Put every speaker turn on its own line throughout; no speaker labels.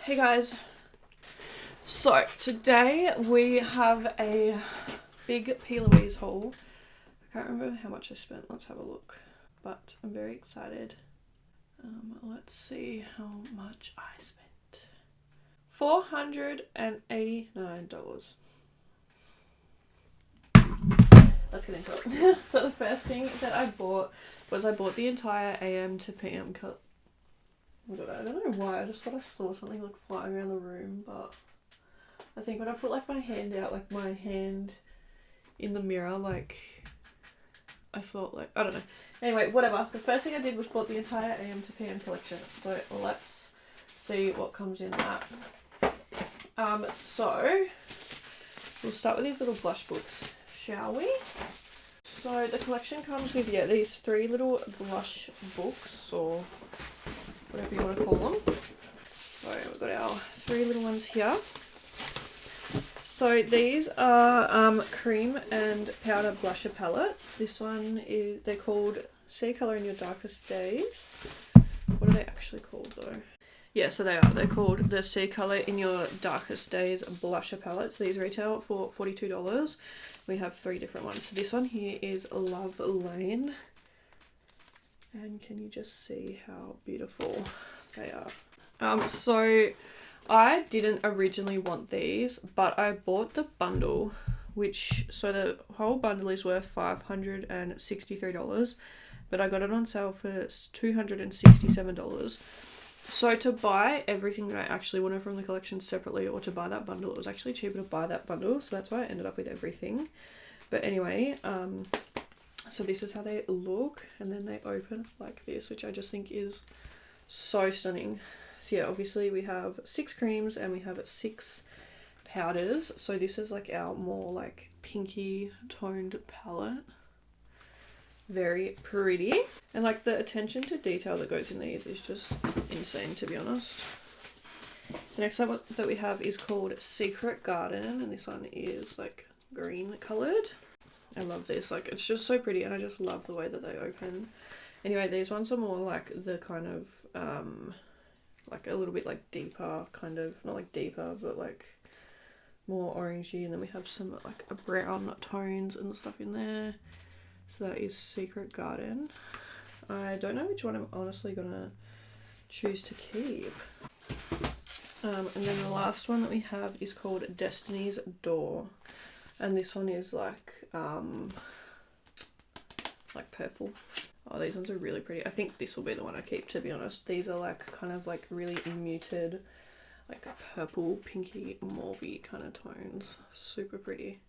Hey guys, so today we have a big Plouise haul. I can't remember how much I spent, let's have a look, but I'm very excited. Let's see how much I spent. $489. Let's get into it. So the first thing that I bought was the entire AM to PM cut. Oh my god, I don't know why, I just thought I saw something like flying around the room, but I think when I put like my hand out, like my hand in the mirror, like I thought like, I don't know. Anyway, whatever. The first thing I did was bought the entire AM to PM collection. So let's see what comes in that. So we'll start with these little blush books, shall we? So the collection comes with, these 3 little blush books, or whatever you want to call them. So we've got our 3 little ones here. So these are cream and powder blusher palettes. This one is, they're called Sea Colour in Your Darkest Days. What are they actually called though? Yeah, so they are. They're called the Sea Colour in Your Darkest Days blusher palettes. These retail for $42. We have 3 different ones. So this one here is Love Lane. And can you just see how beautiful they are? So I didn't originally want these, but I bought the bundle, so the whole bundle is worth $563, but I got it on sale for $267. So to buy everything that I actually wanted from the collection separately, or to buy that bundle, it was actually cheaper to buy that bundle, so that's why I ended up with everything. But anyway, so this is how they look, and then they open like this, which I just think is so stunning. So yeah, obviously we have 6 creams and we have 6 powders. So this is like our more like pinky toned palette. Very pretty. And like the attention to detail that goes in these is just insane, to be honest. The next one that we have is called Secret Garden, and this one is like green coloured. I love this, like it's just so pretty, and I just love the way that they open. Anyway, these ones are more like the kind of like a little bit like deeper, kind of, not like deeper, but like more orangey, and then we have some like a brown tones and stuff in there. So that is Secret Garden. I don't know which one I'm honestly gonna choose to keep. And then the last one that we have is called Destiny's Door, and this one is like purple. Oh, these ones are really pretty. I think this will be the one I keep, to be honest. These are like kind of like really muted, like purple, pinky, mauvey kind of tones. Super pretty.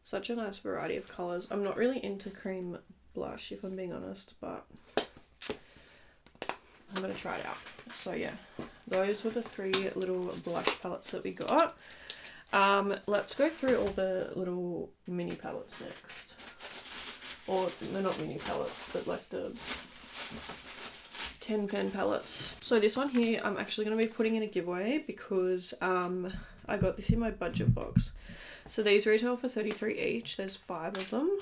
Such a nice variety of colours. I'm not really into cream blush, if I'm being honest, but I'm going to try it out. So yeah, those were the 3 little blush palettes that we got. Let's go through all the little mini palettes next. Or they're not mini palettes, but like the 10 pen palettes. So this one here I'm actually going to be putting in a giveaway because I got this in my budget box. So these retail for $33 each. There's 5 of them.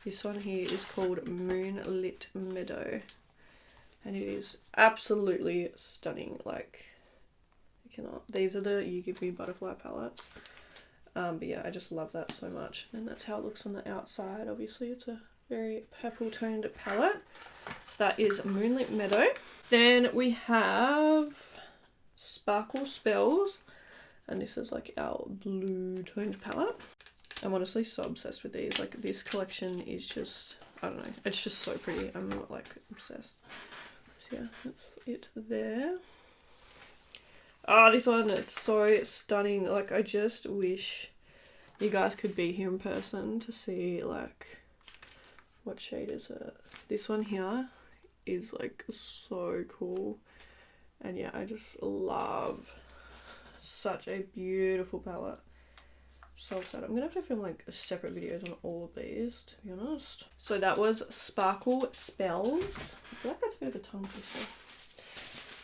This one here is called Moonlit Meadow, and it is absolutely stunning. Like, you cannot. These are the You Give Me Butterfly palettes. But yeah, I just love that so much. And that's how it looks on the outside. Obviously, it's a very purple toned palette. So that is Moonlit Meadow. Then we have Sparkle Spells. And this is like our blue toned palette. I'm honestly so obsessed with these. Like, this collection is just, I don't know. It's just so pretty. I'm like obsessed. So yeah, that's it there. Ah, this one, it's so stunning. Like, I just wish you guys could be here in person to see, like, what shade is it? This one here is, like, so cool. And yeah, I just love such a beautiful palette. So excited. I'm going to have to film, like, separate videos on all of these, to be honest. So that was Sparkle Spells. I feel like that's a bit of a tongue twister.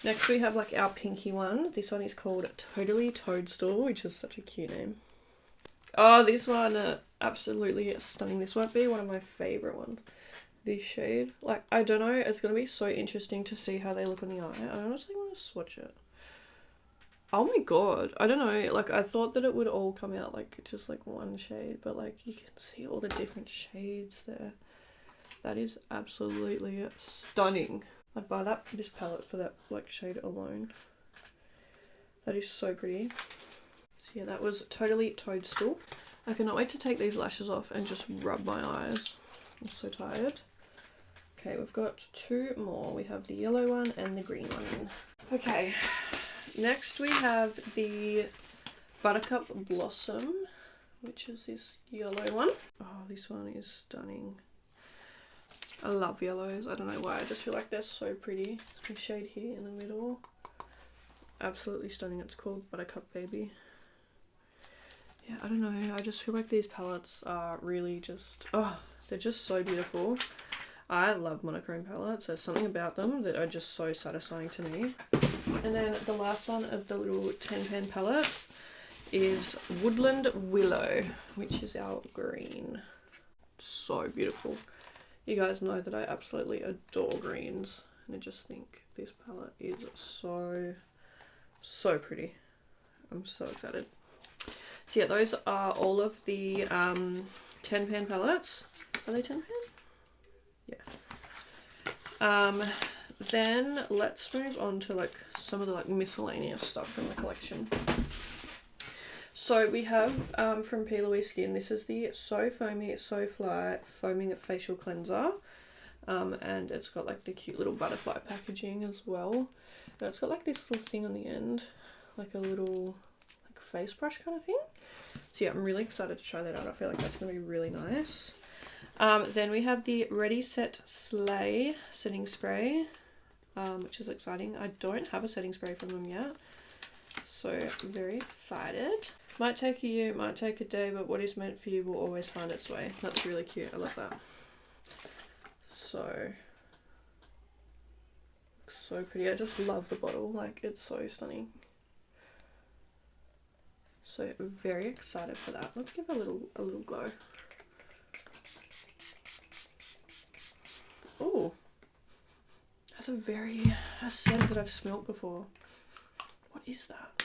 Next we have like our pinky one. This one is called Totally Toadstool, which is such a cute name. Oh, this one, absolutely stunning. This might be one of my favourite ones. This shade. Like, I don't know, it's going to be so interesting to see how they look on the eye. I honestly want to swatch it. Oh my god, I don't know, like I thought that it would all come out like just like one shade, but like you can see all the different shades there. That is absolutely stunning. I'd buy this palette for that like shade alone. That is so pretty. So yeah, that was totally Toadstool. I cannot wait to take these lashes off and just rub my eyes. I'm so tired. Okay, we've got two more. We have the yellow one and the green one. Okay, next we have the Buttercup Blossom, which is this yellow one. Oh, this one is stunning. I love yellows. I don't know why. I just feel like they're so pretty. The shade here in the middle. Absolutely stunning. It's called Buttercup Baby. Yeah, I don't know. I just feel like these palettes are really just... oh, they're just so beautiful. I love monochrome palettes. There's something about them that are just so satisfying to me. And then the last one of the little 10 pan palettes is Woodland Willow, which is our green. So beautiful. You guys know that I absolutely adore greens, and I just think this palette is so pretty. I'm so excited. So yeah, those are all of the 10 pan palettes. Are they 10 pan? Yeah. Then let's move on to like some of the like miscellaneous stuff from the collection. So we have from Plouise Skin, this is the So Foamy, So Fly Foaming Facial Cleanser. And it's got like the cute little butterfly packaging as well. And it's got like this little thing on the end, like a little like face brush kind of thing. So yeah, I'm really excited to try that out. I feel like that's going to be really nice. Then we have the Ready Set Slay setting spray, which is exciting. I don't have a setting spray from them yet, so I'm very excited. Might take a year, might take a day, but what is meant for you will always find its way. That's really cute. I love that. So pretty. I just love the bottle. Like, it's so stunning. So very excited for that. Let's give it a little go. Oh, that's a scent that I've smelt before. What is that?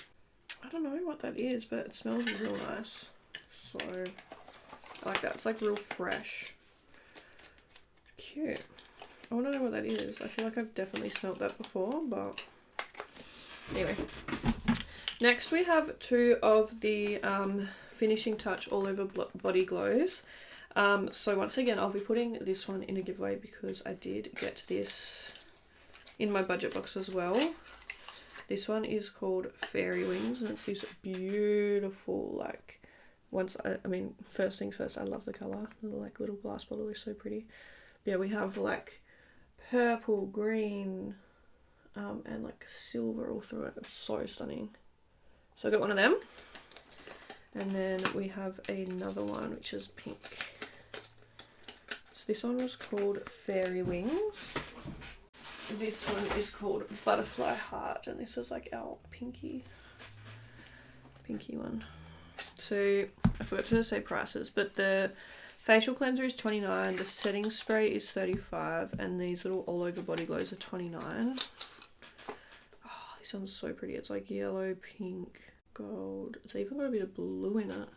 I don't know what that is, but it smells real nice. So I like that. It's like real fresh. Cute. I want to know what that is. I feel like I've definitely smelt that before, but anyway. Next we have two of the Finishing Touch All Over Body Glows. So once again, I'll be putting this one in a giveaway because I did get this in my budget box as well. This one is called Fairy Wings, and it's this beautiful, like, I mean, first things first, I love the colour. The like little glass bottle is so pretty. But yeah, we have like purple, green, and like silver all through it. It's so stunning. So I got one of them. And then we have another one, which is pink. So this one was called Fairy Wings. This one is called Butterfly Heart, and this is like our pinky one. So I forgot to say prices, but the facial cleanser is $29, the setting spray is $35, and these little all over body glows are $29. Oh, this one's so pretty. It's like yellow, pink, gold. It's even got a bit of blue in it.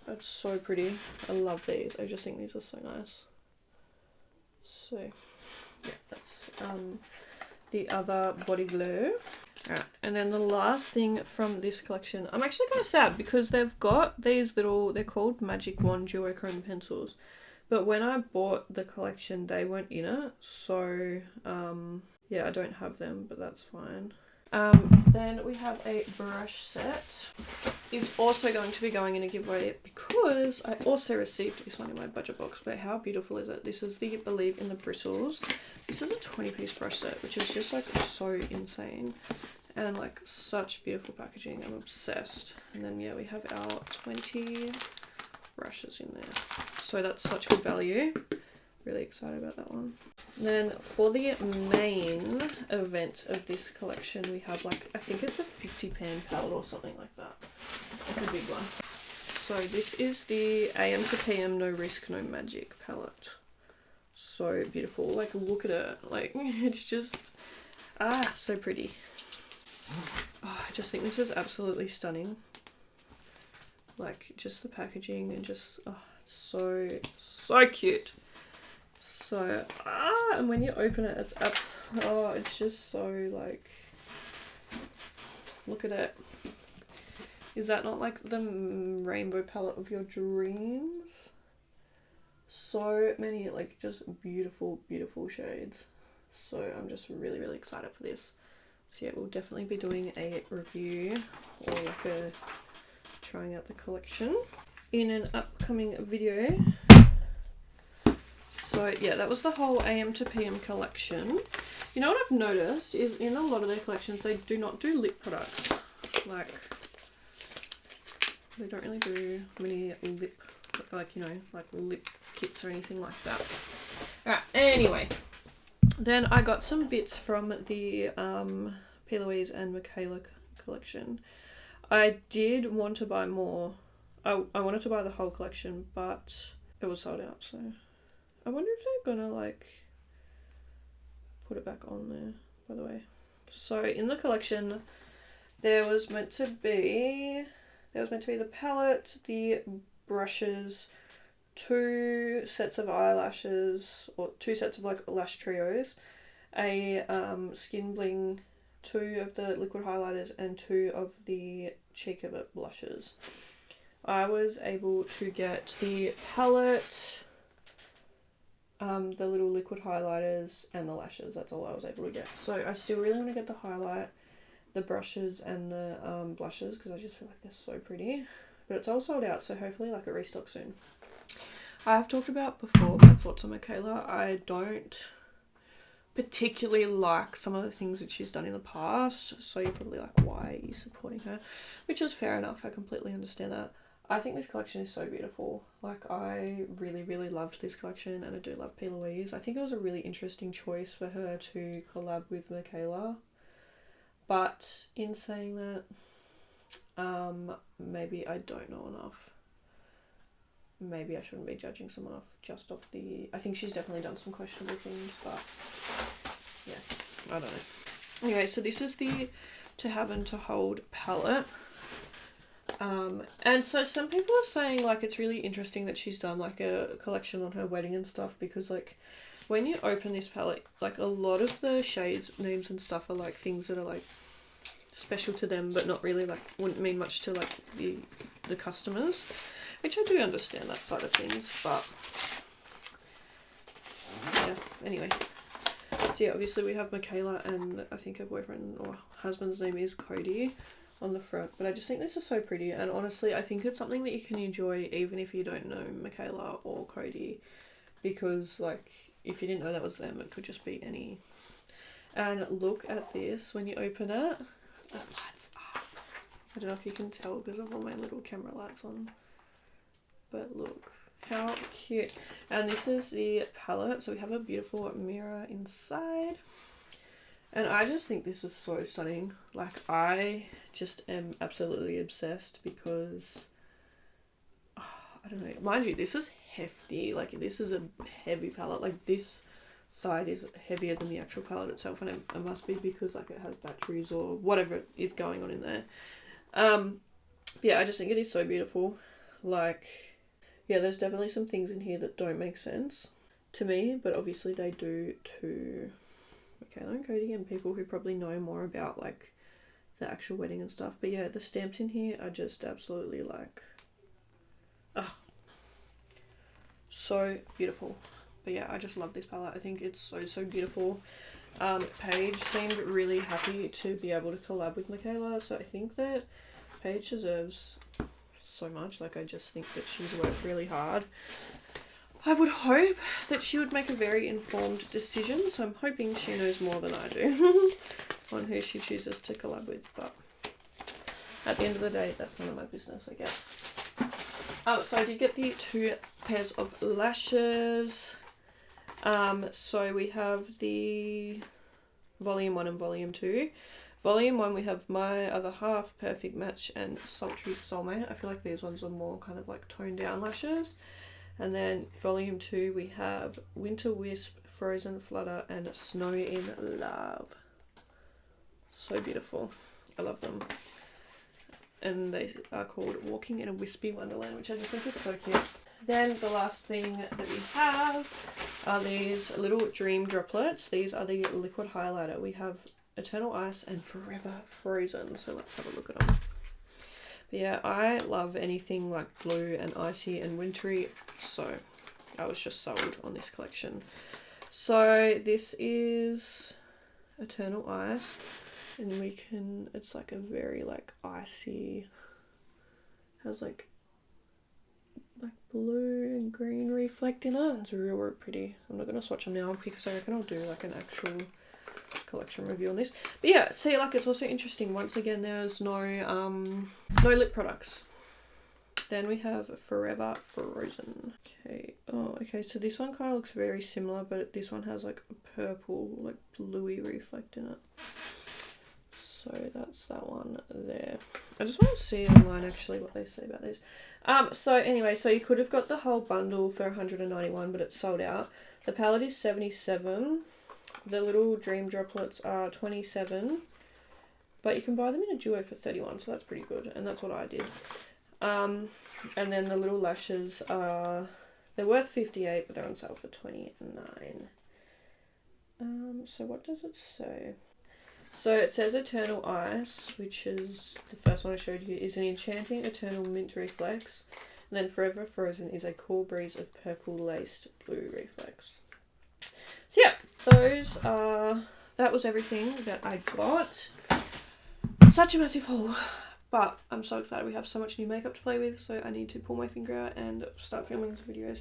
That's so pretty. I love these. I just think these are so nice. So yeah, that's the other body glue. Alright, and then the last thing from this collection, I'm actually kind of sad because they've got these little, they're called Magic Wand duochrome pencils, but when I bought the collection they weren't in it, so yeah, I don't have them, but that's fine. Then we have a brush set. Is also going to be going in a giveaway because I also received this one in my budget box. But how beautiful is it? This is the Believe in the Bristles. This is a 20-piece brush set, which is just like so insane. And like such beautiful packaging. I'm obsessed. And then yeah, we have our 20 brushes in there. So that's such good value. Really excited about that one. And then for the main event of this collection, we have like, I think it's a 50 pan palette or something like that. It's a big one. So this is the AM to PM No Risk No Magic palette. So beautiful. Like, look at it. Like, it's just so pretty. Oh, just think this is absolutely stunning. Like, just the packaging and just, oh, it's so cute. So, and when you open it, it's it's just so, like, look at it. Is that not like the rainbow palette of your dreams? So many, like, just beautiful, beautiful shades. So I'm just really, really excited for this. So yeah, we'll definitely be doing a review or like a trying out the collection in an upcoming video. So yeah, that was the whole AM to PM collection. You know what I've noticed is in a lot of their collections, they do not do lip products. Like, they don't really do many lip, like, you know, like lip kits or anything like that. Alright, anyway. Then I got some bits from the Plouise and Michaela collection. I did want to buy more. I wanted to buy the whole collection, but it was sold out, so I wonder if they're gonna like put it back on there, by the way. So in the collection there was meant to be the palette, the brushes, 2 sets of eyelashes, or 2 sets of like lash trios, a skin bling, 2 of the liquid highlighters, and 2 of the cheek of it blushes. I was able to get the palette, the little liquid highlighters, and the lashes. That's all I was able to get. So I still really want to get the highlight, the brushes, and the blushes, because I just feel like they're so pretty. But it's all sold out, so hopefully like a restock soon. I have talked about before my thoughts on Michaela. I don't particularly like some of the things that she's done in the past, so you're probably like, why are you supporting her? Which is fair enough, I completely understand that. I think this collection is so beautiful. Like, I really, really loved this collection, and I do love P. Louise. I think it was a really interesting choice for her to collab with Michaela. But in saying that, maybe I don't know enough. Maybe I shouldn't be judging someone off just off the... I think she's definitely done some questionable things, but yeah, I don't know. Anyway, so this is the To Have and To Hold palette. And so some people are saying like it's really interesting that she's done like a collection on her wedding and stuff, because like when you open this palette, like a lot of the shades names and stuff are like things that are like special to them, but not really like wouldn't mean much to like the customers, which I do understand that side of things. But yeah, anyway, so yeah, obviously we have Michaela and I think her boyfriend or husband's name is Cody on the front, but I just think this is so pretty, and honestly I think it's something that you can enjoy even if you don't know Michaela or Cody, because like if you didn't know that was them, it could just be any. And look at this when you open it. It lights up. I don't know if you can tell because of all my little camera lights on, but look how cute. And this is the palette, so we have a beautiful mirror inside, and I just think this is so stunning. Like, I just am absolutely obsessed because I don't know, mind you, this is hefty. Like, this is a heavy palette. Like, this side is heavier than the actual palette itself, and it must be because like it has batteries or whatever is going on in there. Yeah, I just think it is so beautiful. Like, yeah, there's definitely some things in here that don't make sense to me, but obviously they do to Michaela and Cody and people who probably know more about like the actual wedding and stuff. But yeah, the stamps in here are just absolutely like, so beautiful. But yeah, I just love this palette. I think it's so beautiful. Paige seemed really happy to be able to collab with Michaela, so I think that Paige deserves so much. Like, I just think that she's worked really hard. I would hope that she would make a very informed decision, so I'm hoping she knows more than I do on who she chooses to collab with, but at the end of the day, that's none of my business, I guess. So I did get the 2 pairs of lashes. So we have the volume 1 and volume 2. Volume 1 we have My Other Half, Perfect Match, and Sultry Soulmate. I feel like these ones are more kind of like toned down lashes. And then volume 2 we have Winter Wisp, Frozen Flutter, and Snow in Love. So beautiful. I love them. And they are called Walking in a Wispy Wonderland, which I just think is so cute. Then the last thing that we have are these little dream droplets. These are the liquid highlighter. We have Eternal Ice and Forever Frozen. So let's have a look at them. But yeah, I love anything like blue and icy and wintry. So I was just sold on this collection. So this is Eternal Ice. And we can, it's like a very like icy, has like blue and green reflect in it. It's real pretty. I'm not going to swatch them now because I reckon I'll do like an actual collection review on this. But yeah, see, like it's also interesting. Once again, there's no lip products. Then we have Forever Frozen. Okay, oh, okay, so this one kind of looks very similar, but this one has like a purple, like bluey reflect in it. So that's that one there. I just want to see online actually what they say about these. So anyway, so you could have got the whole bundle for 191, but it's sold out. The palette is 77. The little dream droplets are 27. But you can buy them in a duo for 31, so that's pretty good. And that's what I did. And then the little lashes are, they're worth 58, but they're on sale for 29. So what does it say? So it says Eternal Ice, which is the first one I showed you, is an enchanting eternal mint reflex. And then Forever Frozen is a cool breeze of purple laced blue reflex. So yeah, those are, that was everything that I got. Such a massive haul. But I'm so excited. We have so much new makeup to play with, so I need to pull my finger out and start filming some videos.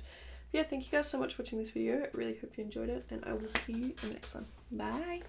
But yeah, thank you guys so much for watching this video. I really hope you enjoyed it, and I will see you in the next one. Bye!